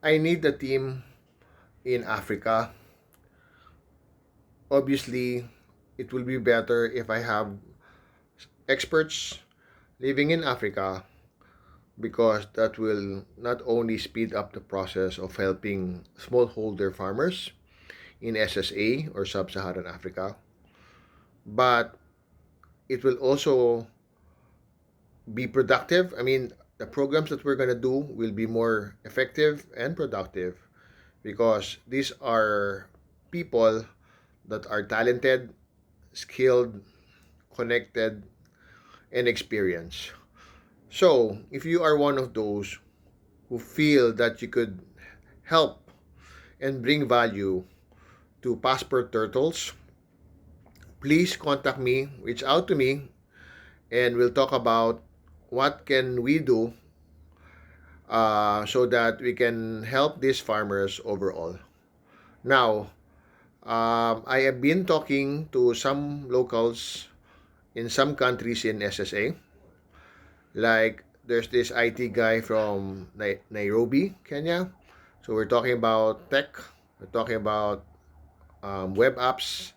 I need a team in Africa. Obviously, it will be better if I have experts living in Africa because that will not only speed up the process of helping smallholder farmers in SSA or Sub-Saharan Africa, but it will also be productive. I mean, the programs that we're going to do will be more effective and productive because these are people that are talented, skilled, connected, and experienced. So, if you are one of those who feel that you could help and bring value to Passport Turtles, please contact me, reach out to me, and we'll talk about what can we do so that we can help these farmers overall. Now, I have been talking to some locals in some countries in SSA. Like there's this IT guy from Nairobi, Kenya. So we're talking about tech. We're talking about web apps.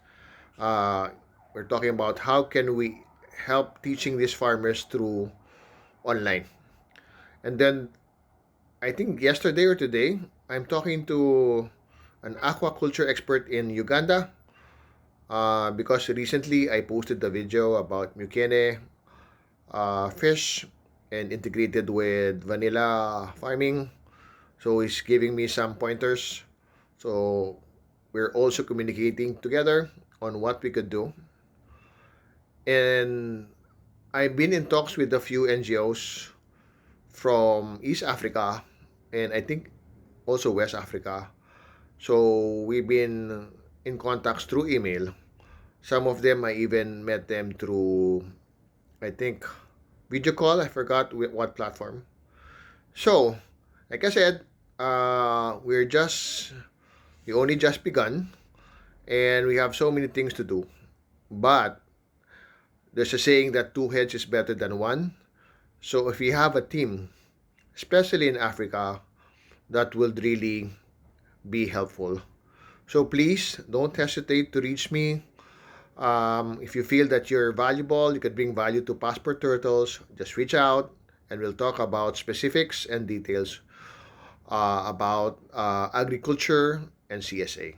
Uh, we're talking about how can we help teaching these farmers through online. And then I think yesterday or today, I'm talking to an aquaculture expert in Uganda because recently I posted the video about Mukene fish and integrated with vanilla farming. So he's giving me some pointers. So we're also communicating together on what we could do. And I've been in talks with a few NGOs from East Africa and I think also West Africa. So we've been in contacts through email. Some of them I even met them through, I think, video call. I forgot what platform. So, like I said, we only just begun, and we have so many things to do. But there's a saying that two heads is better than one. So if we have a team, especially in Africa, that will really be helpful. So please don't hesitate to reach me. If you feel that you're valuable, you could bring value to Passport Turtles, just reach out and we'll talk about specifics and details about agriculture and CSA.